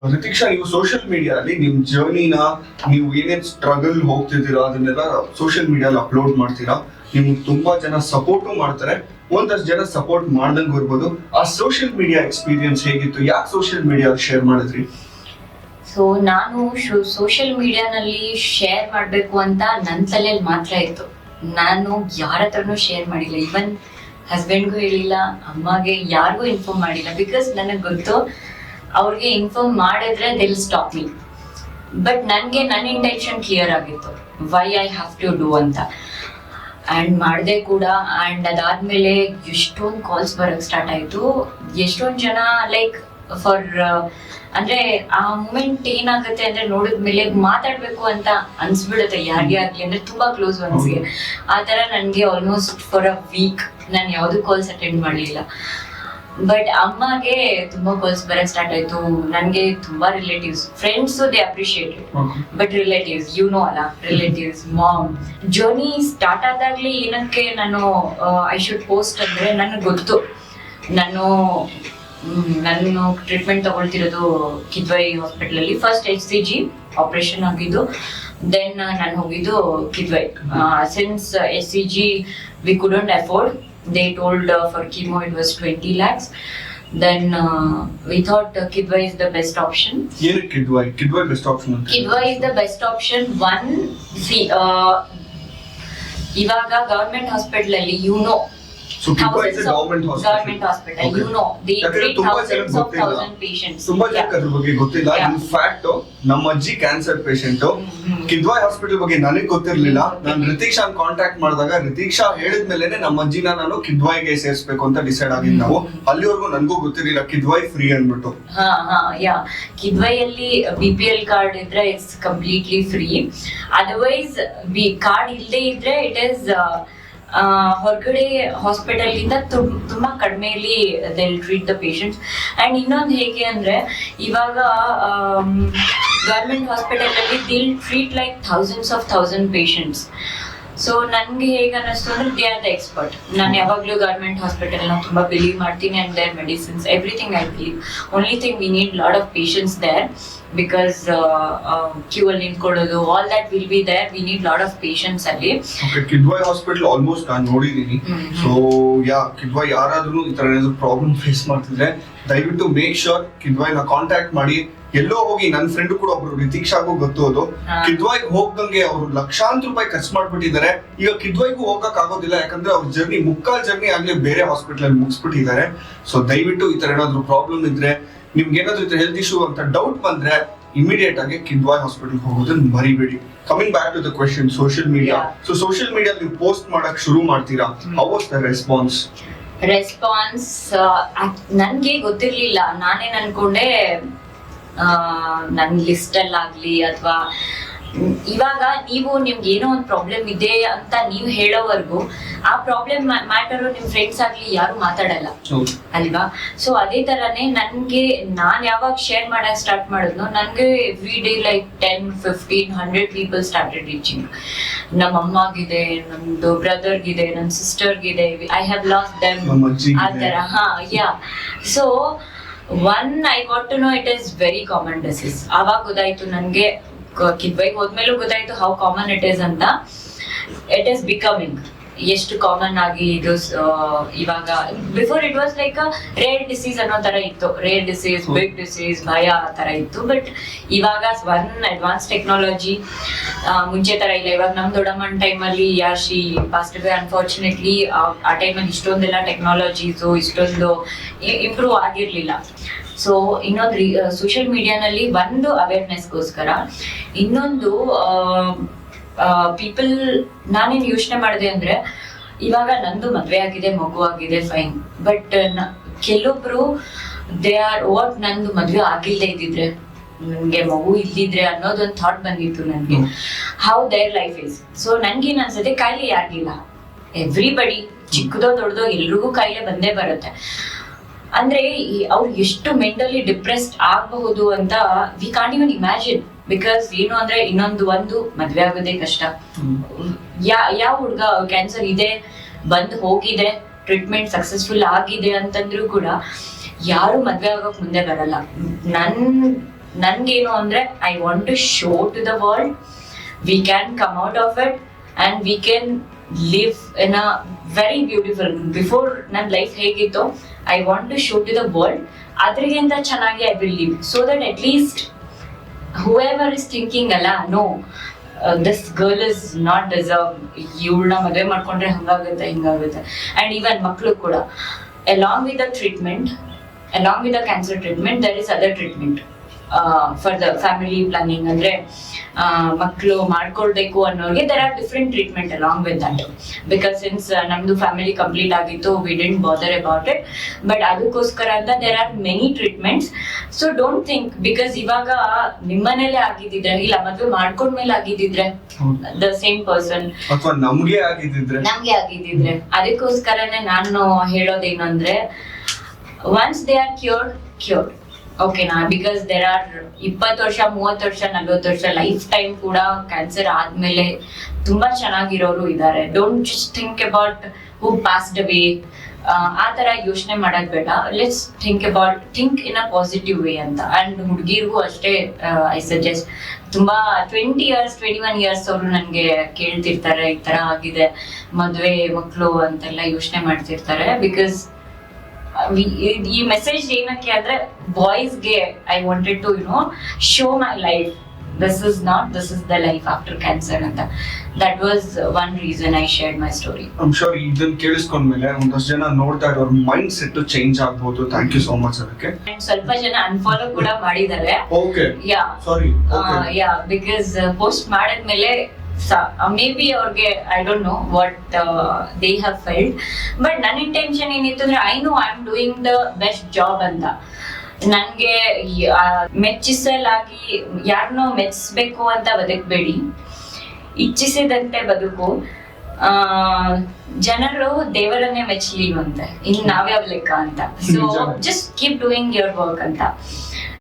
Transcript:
ರಿತಿಕ್ಷಾ, ನೀವು ಸೋಷಿಯಲ್ ಮೀಡಿಯಾದಲ್ಲಿ ನಿಮ್ ಜರ್ನಿನ, ನೀವು ಏನೇನ್ ಸ್ಟ್ರಗಲ್ ಹೋಗ್ತಿದ್ದೀರಾ ಅದನ್ನೆಲ್ಲ ಸೋಷಿಯಲ್ ಮೀಡಿಯಾದಲ್ಲಿ ಅಪ್ಲೋಡ್ ಮಾಡ್ತೀರಾ. ನಿಮ್ಗೆ ತುಂಬಾ ಜನ ಸಪೋರ್ಟು ಮಾಡ್ತಾರೆ, ಒಂದಷ್ಟು ಜನ ಸಪೋರ್ಟ್ ಮಾಡ್ದಂಗೂ ಇರ್ಬೋದು. ಆ ಸೋಷಿಯಲ್ ಮೀಡಿಯಾ ಎಕ್ಸ್ಪೀರಿಯನ್ಸ್ ಹೇಗಿತ್ತು? ಯಾಕೆ ಸೋಷಿಯಲ್ ಮೀಡಿಯಾ ಶೇರ್ ಮಾಡಿದ್ರಿ? ಸೊ ನಾನು ಸೋಷಿಯಲ್ ಮೀಡಿಯಾನಲ್ಲಿ ಶೇರ್ ಮಾಡಬೇಕು ಅಂತ ನನ್ನ ತಲೆಯಲ್ಲಿ ಮಾತ್ರ ಇತ್ತು. ನಾನು ಯಾರ ಹತ್ರನೂ ಶೇರ್ ಮಾಡಿಲ್ಲ, ಈವನ್ ಹಸ್ಬೆಂಡ್ಗೂ ಹೇಳಿಲ್ಲ, ಅಮ್ಮಗೆ ಯಾರಿಗೂ ಇನ್ಫಾರ್ಮ್ ಮಾಡಿಲ್ಲ. ಬಿಕಾಸ್ ನನಗೆ ಗೊತ್ತು ಅವ್ರಿಗೆ ಇನ್ಫಾರ್ಮ್ ಮಾಡಿದ್ರೆ they will stop me. But ನನಗೆ ನನ್ನ ಇಂಟೆನ್ಷನ್ ಕ್ಲಿಯರ್ ಆಗಿತ್ತು, why I have to do ಅಂತ. ಆ್ಯಂಡ್ ಮಾಡಿದೆ ಕೂಡ. ಆ್ಯಂಡ್ ಅದಾದ್ಮೇಲೆ ಎಷ್ಟೊಂದು ಕಾಲ್ಸ್ ಬರೋಕ್ಕೆ ಸ್ಟಾರ್ಟ್ ಆಯಿತು. ಎಷ್ಟೊಂದು ಜನ ಲೈಕ್ ಫಾರ್ ಅಂದ್ರೆ ಆ ಮೂಮೆಂಟ್ ಏನಾಗುತ್ತೆ ಅಂದ್ರೆ ನೋಡಿದ್ಮೇಲೆ ಮಾತಾಡ್ಬೇಕು ಅಂತ ಅನ್ಸ್ಬಿಡುತ್ತೆ ಯಾರಿಗೆ ಆಗ್ಲಿ, ಅಂದ್ರೆ ತುಂಬಾ ಕ್ಲೋಸ್ ಒನ್ಸ್ಗೆ. ಆ ತರ ನನ್ಗೆ ಆಲ್ಮೋಸ್ಟ್ ಫಾರ್ ಅ ವೀಕ್ ನಾನು ಯಾವ್ದು ಕಾಲ್ಸ್ ಅಟೆಂಡ್ ಮಾಡ್ಲಿಲ್ಲ. ಬಟ್ ಅಮ್ಮಗೆ ತುಂಬಾ ಕಾಲ್ಸ್ ಬರಕ್ ಸ್ಟಾರ್ಟ್ ಆಯ್ತು. ನನ್ಗೆ ತುಂಬಾ relatives, friends they appreciated, but relatives ಅಲ್ಲ, ರಿಲೇಟಿವ್ಸ್, ಮಾಮ್. ಜರ್ನಿ ಸ್ಟಾರ್ಟ್ ಆದಾಗ್ಲಿ ಏನಕ್ಕೆ ನಾನು ಐ ಶುಡ್ ಪೋಸ್ಟ್ ಅಂದ್ರೆ ನನಗೆ ಗೊತ್ತು ನಾನು ಟ್ರೀಟ್ಮೆಂಟ್ ತಗೊಳ್ತಿರೋದು ಕಿದ್ವಾಯಿ ಹಾಸ್ಪಿಟಲ್ ಅಲ್ಲಿ. ಫಸ್ಟ್ HCG ಆಪರೇಷನ್ ಆಗಿದ್ದು, ದೆನ್ ನಾನು ಹೋಗಿದ್ದು Kidwai. Since HCG V couldn't afford, they told for chemo it was 20 lakhs. Then we thought Kidwai is the best option. ಏನು Kidwai best option ಅಂತ? Kidwai is the best option. One, see, ಇವಾಗ government hospital ಅಲ್ಲಿ So Kidwai is a government hospital. Okay. They treat thousands of patients. ತುಂಬಾ ಜನಕ್ಕೆ ಅದ್ರ ಬಗ್ಗೆ ಗೊತ್ತಿಲ್ಲ. In fact ನಮ್ಮ ಅಜ್ಜಿ ಕ್ಯಾನ್ಸರ್ ಪೇಷಂಟ್. ಕಿದ್ವಾಯ್ ಹಾಸ್ಪಿಟಲ್ ಬಗ್ಗೆ ನನಗೆ ಗೊತ್ತಿರ್ಲಿಲ್ಲ. ನಾನು ರಿತಿಕ್ಷಾನ್ ಕಾಂಟ್ಯಾಕ್ಟ್ ಮಾಡಿದಾಗ ರಿತಿಕ್ಷಾ ಹೇಳಿದ್ಮೇಲೆ ನಮ್ಮ ಅಜ್ಜಿನ ನಾನು ಕಿದ್ವಾಯ್ಗೆ ಸೇರಿಸಬೇಕು ಅಂತ ಡಿಸೈಡ್ ಆಗಿದ್ದು ನಾವು. ಅಲ್ಲಿವರೆಗೂ ನನಗೂ ಗೊತ್ತಿರಲಿಲ್ಲ ಕಿದ್ವಾಯ್ ಫ್ರೀ ಅನ್ಬಿಟ್ಟು. ಕಿದ್ವಾಯಲ್ಲಿ BPL ಕಾರ್ಡ್ ಇದ್ರೆ it's completely free. Otherwise card ಇಲ್ಲದೆ ಇದ್ರೆ ಇಟ್ ಇಸ್ ಹೊರಗಡೆ ಹಾಸ್ಪಿಟಲ್ ಇಂದ ತುಂಬಾ ಕಡಿಮೆಯಲ್ಲಿ they will treat the patients. And ಇನ್ನೊಂದು ಹೇಗೆ ಅಂದ್ರೆ ಇವಾಗ ಗವರ್ಮೆಂಟ್ ಹಾಸ್ಪಿಟಲ್ ಅಲ್ಲಿ they will treat like thousand patients. So ನನ್ಗೆ ಹೇಗೆ ಅನ್ನಿಸ್ತು ಅಂದ್ರೆ ದೇ ಆರ್ ದ ಎಕ್ಸ್ಪರ್ಟ್. ನಾನು ಯಾವಾಗ್ಲೂ ಗವರ್ಮೆಂಟ್ ಹಾಸ್ಪಿಟಲ್ ನ ತುಂಬಾ ಬಿಲೀವ್ ಮಾಡ್ತೀನಿ. And their medicines, everything I believe. Only thing we need lot of patients there, because queue ಅಲ್ಲಿ ನಿಂತ್ಕೊಳ್ಳೋದು all that will be there. We need lot of patients ಅಲ್ಲಿ. Okay, Kidwai Hospital almost ನಾನು ನೋಡಿದೀನಿ. So yeah, Kidwai ಯಾರಾದ್ರೂ ಈ ತರ ಏನಾದ್ರು problem face ಮಾಡ್ತಿದ್ರೆ ದಯವಿಟ್ಟು ಮೇಕ್ ಶೋರ್ Kidwai ನ ಕಾಂಟ್ಯಾಕ್ಟ್ ಮಾಡಿ. ಎಲ್ಲೋ ಹೋಗಿ ನನ್ನ ಫ್ರೆಂಡ್ ಕೂಡ ಒಬ್ರು ರಿತಿಕ್ಷಾಗೂ ಗೊತ್ತು, ಅದು ಕಿದ್ವಾಯ್ಗೆ ಹೋಗ್ದಂಗೆ ಅವರು ಲಕ್ಷಾಂತರ ರೂಪಾಯಿ ಖರ್ಚು ಮಾಡ್ಬಿಟ್ಟಿದ್ದಾರೆ. ಈಗ ಕಿದ್ವಾಯ್ಗೂ ಹೋಗಕ್ ಆಗೋದಿಲ್ಲ, ಯಾಕಂದ್ರೆ ಅವ್ರ ಜರ್ನಿ ಮುಕ್ಕಾಲ್ ಜರ್ನಿ ಆಗ್ಲೇ ಬೇರೆ ಹಾಸ್ಪಿಟಲ್ ಅಲ್ಲಿ ಮುಗಿಸ್ಬಿಟ್ಟಿದ್ದಾರೆ. ಸೊ ದಯವಿಟ್ಟು ಈ ತರ ಏನಾದ್ರು ಪ್ರಾಬ್ಲಮ್ ಇದ್ರೆ, ನಿಮ್ಗೆ ಏನಾದ್ರು ಈ ತರ ಹೆಲ್ತ್ ಇಶ್ಯೂ ಅಂತ ಡೌಟ್ ಬಂದ್ರೆ ಇಮಿಡಿಯೇಟ್ ಆಗಿ ಕಿದ್ವಾಯ್ ಹಾಸ್ಪಿಟಲ್ ಹೋಗೋದನ್ನ ಮರಿಬೇಡಿ. Coming back to the question, social media. So social media ನೀವು ಪೋಸ್ಟ್ ಮಾಡಕ್ ಶುರು ಮಾಡ್ತೀರಾ, ಹೌ ವಾಸ್ ದ ರೆಸ್ಪಾನ್ಸ್? ನನ್ಗೆ ಗೊತ್ತಿರ್ಲಿಲ್ಲ. ನಾನೇನ್ ಅನ್ಕೊಂಡೆ ನನ್ ಲಿಸ್ಟ್ ಅಲ್ಲಾಗ್ಲಿ ಅಥವಾ ಇವಾಗ ನಿಮ್ಗೆ ಏನೋ ಒಂದು ಪ್ರಾಬ್ಲಮ್ ಇದೆ ಅಂತ ನೀವು ಹೇಳೋವರೆಗೂ ಆ ಪ್ರಾಬ್ಲಮ್ ಮ್ಯಾಟರ್ ನಿಮ್ ಫ್ರೆಂಡ್ಸ್ ಆಗ್ಲಿ ಯಾರು ಮಾತಾಡಲ್ಲ ಅಲ್ವಾ. ಸೊ ಅದೇ ತರಾನೇ ನಾನ್ ಯಾವಾಗ ಶೇರ್ ಮಾಡಕ್ ಸ್ಟಾರ್ಟ್ ಮಾಡಿದ್ನೋ ನನ್ಗೆ every day like 10, 15, 100 people started reaching. ನಮ್ಮ ಅಮ್ಮಗಿದೆ, ನಮ್ದು ಬ್ರದರ್ಗಿದೆ, ನನ್ನ ಸಿಸ್ಟರ್ಗಿದೆ, ಐ ಹ್ಯಾವ್ ಲಾಸ್ಟ್ ದೆಮ್, ಆ ತರ. So I got to know it is very common disease. ಆವಾಗ ಗೊತ್ತಾಯ್ತು ನನ್ಗೆ, ಕಿದ್ವಾಯ್ಗೆ ಹೋದ್ಮೇಲೂ ಗೊತ್ತಾಯ್ತು ಹೌ ಕಾಮನ್ ಇಟ್ ಇಸ್ ಅಂತ. ಇಟ್ ಇಸ್ ಬಿಕಮಿಂಗ್ ಎಷ್ಟು ಕಾಮನ್ ಆಗಿ ಇದು ಇವಾಗ. Before it was like a rare disease ಅನ್ನೋ ತರ ಇತ್ತು, ರೇರ್ ಡಿಸೀಸ್, ಬಿಗ್ ಡಿಸೀಸ್, ಭಯ ಆ ತರ ಇತ್ತು. ಬಟ್ ಇವಾಗ ಅಡ್ವಾನ್ಸ್ ಟೆಕ್ನಾಲಜಿ ಮುಂಚೆ ತರ ಇಲ್ಲ. ಇವಾಗ ನಮ್ ದೊಡ್ಡಮ್ಮನ ಟೈಮಲ್ಲಿ ಶಿ ಪಾಸ್ಡ್ ಅವೇ ಅನ್ಫಾರ್ಚುನೇಟ್ಲಿ. ಆ ಟೈಮಲ್ಲಿ ಇಷ್ಟೊಂದೆಲ್ಲ ಟೆಕ್ನಾಲಜೀಸು ಇಷ್ಟೊಂದು ಇಂಪ್ರೂವ್ ಆಗಿರ್ಲಿಲ್ಲ. ಸೊ ಇನ್ನೊಂದು ಸೋಷಿಯಲ್ ಮೀಡಿಯಾನಲ್ಲಿ ಒಂದು ಅವೇರ್ನೆಸ್ಗೋಸ್ಕರ, ಇನ್ನೊಂದು ಪೀಪಲ್ ನಾನೇನ್ ಯೋಚನೆ ಮಾಡಿದೆ ಅಂದ್ರೆ, ಇವಾಗ ನಂದು ಮದ್ವೆ ಆಗಿದೆ, ಮಗು ಆಗಿದೆ, ಫೈನ್. ಬಟ್ ಕೆಲವೊಬ್ರು ದೇ ಆರ್ ನಂದು ಮದ್ವೆ ಆಗಿಲ್ದೇ ಇದ್ದಿದ್ರೆ, ನನ್ಗೆ ಮಗು ಇಲ್ದಿದ್ರೆ ಅನ್ನೋದೊಂದು ಥಾಟ್ ಬಂದಿತ್ತು ನನ್ಗೆ, how their life is. So ನನ್ಗೇನ್ ಅನ್ಸುತ್ತೆ, ಕಾಯಿಲೆ ಯಾರಿಗಿಲ್ಲ, ಎವ್ರಿಬಡಿ, ಚಿಕ್ಕದೋ ದೊಡ್ಡದೋ ಎಲ್ರಿಗೂ ಕಾಯಿಲೆ ಬಂದೇ ಬರುತ್ತೆ. ಅಂದ್ರೆ ಅವ್ರು ಎಷ್ಟು ಮೆಂಟಲಿ ಡಿಪ್ರೆಸ್ಡ್ ಆಗಬಹುದು ಅಂತ we can't even imagine. Because ಏನು ಅಂದ್ರೆ ಒಂದು ಮದ್ವೆ ಆಗೋದೇ ಕಷ್ಟ. ಯಾವ ಹುಡ್ಗ ಕ್ಯಾನ್ಸರ್ ಇದೆ, ಬಂದ್ ಹೋಗಿದೆ, ಟ್ರೀಟ್ಮೆಂಟ್ ಸಕ್ಸಸ್ಫುಲ್ ಆಗಿದೆ ಅಂತಂದ್ರೂ ಕೂಡ ಯಾರು ಮದ್ವೆ ಆಗೋಕ್ ಮುಂದೆ ಬರಲ್ಲ. ನನ್ಗೇನು ಅಂದ್ರೆ I want to show to the world we can come out of it and we can live in a very beautiful. Before ನನ್ನ ಲೈಫ್ ಹೇಗಿತ್ತು I want to show to the world, ಅದ್ರಿಗಿಂತ ಚೆನ್ನಾಗಿ I will live so that at least whoever is thinking ಅಲ್ಲ no this girl is not deserve, ಇವಳನ್ನ ಮದುವೆ ಮಾಡ್ಕೊಂಡ್ರೆ ಹಂಗಾಗುತ್ತೆ ಹಿಂಗಾಗುತ್ತೆ. And even ಮಕ್ಕಳು ಕೂಡ along with the treatment, along with the cancer treatment there is other treatment for the family planning. ಅಂದ್ರೆ ಮಕ್ಕಳು ಮಾಡ್ಕೊಳ್ಬೇಕು ಅನ್ನೋರಿಗೆ there are different treatment along with that, because since ನಮ್ದು family complete ಆಗಿತ್ತು we didn't bother about it, but ಅದಕ್ಕೋಸ್ಕರ ಅಂತ there are many treatments. So don't think because ಇವಾಗ ನಿಮ್ಮನೇಲೆ ಆಗಿದ್ದಿದ್ರೆ ಇಲ್ಲ ಮದುವೆ ಮಾಡ್ಕೊಂಡ್ಮೇಲೆ ಆಗಿದ್ದಿದ್ರೆ the same person ಅಥವಾ ನಮ್ಗೆ ಆಗಿದ್ದಿದ್ರೆ ಅದಕ್ಕೋಸ್ಕರನೇ ನಾನು ಹೇಳೋದೇನಂದ್ರೆ once they are cured ಓಕೆನಾ, ಬಿಕಾಸ್ ದೇರ್ ಆರ್ 20 ವರ್ಷ 30 ವರ್ಷ 40 ವರ್ಷ ಲೈಫ್ ಟೈಮ್ ಕೂಡ ಕ್ಯಾನ್ಸರ್ ಆದ್ಮೇಲೆ ತುಂಬಾ ಚೆನ್ನಾಗಿರೋರು ಇದ್ದಾರೆ. Don't just think about who passed ಅವೇ, ಆ ತರ ಯೋಚನೆ ಮಾಡೋದ್ ಬೇಡ. Let's think in a positive way ಅಂತ. ಅಂಡ್ ಹುಡುಗಿರ್ಗೂ ಅಷ್ಟೇ ಐ ಸಜೆಸ್ಟ್, ತುಂಬಾ 20 years 21 years ಅವರು ನನ್ಗೆ ಕೇಳ್ತಿರ್ತಾರೆ ಈ ತರ ಆಗಿದೆ ಮದ್ವೆ ಮಕ್ಳು ಅಂತೆಲ್ಲ ಯೋಚನೆ ಮಾಡ್ತಿರ್ತಾರೆ. ಬಿಕಾಸ್ ಈ ಮೆಸೇಜ್ ಏನಕ್ಕೆ ಅಂದ್ರೆ ಬಾಯ್ಸ್ಗೆ I wanted to show my life, this is the life after cancer ಅಂತ. That was one reason I shared my story. I'm sure ಇದನ್ನ ಕೇಳಿಸ್ಕೊಂಡ್ಮೇಲೆ ಒಂದಷ್ಟು ಜನ ನೋಡ್ತಾ ಇರೋರ್ ಮೈಂಡ್ ಸೆಟ್ ಚೇಂಜ್ ಆಗ್ಬೋದು. ಥ್ಯಾಂಕ್ ಯು ಸೋ ಮಚ್ ಅದಕ್ಕೆ. ಸ್ವಲ್ಪ ಜನ ಅನ್ಫಾಲೋ ಕೂಡ ಮಾಡಿದ್ದಾರೆ. Okay, yeah sorry. Yeah because post ಮಾಡಿದ್ಮೇಲೆ ಮೇ ಬಿ ಅವ್ರಿಗೆ I don't know what they have felt, but ನನ್ನ ಇಂಟೆನ್ಷನ್ ಏನಿತ್ತು ಅಂದ್ರೆ I know I am doing the best job ಅಂತ. ನನ್ಗೆ ಮೆಚ್ಚಿಸಲಾಗಿ ಯಾರನ್ನೋ ಮೆಚ್ಚಿಸ್ಬೇಕು ಅಂತ ಬದುಕಬೇಡಿ, ಇಚ್ಛಿಸಿದಂತೆ ಬದುಕು. ಜನರು ದೇವರನ್ನೇ ಮೆಚ್ಚಲಿಲ್ವಂತೆ, ಇನ್ ನಾವ್ಯಾವ ಲೆಕ್ಕ ಅಂತ. So just keep doing your work ಅಂತ.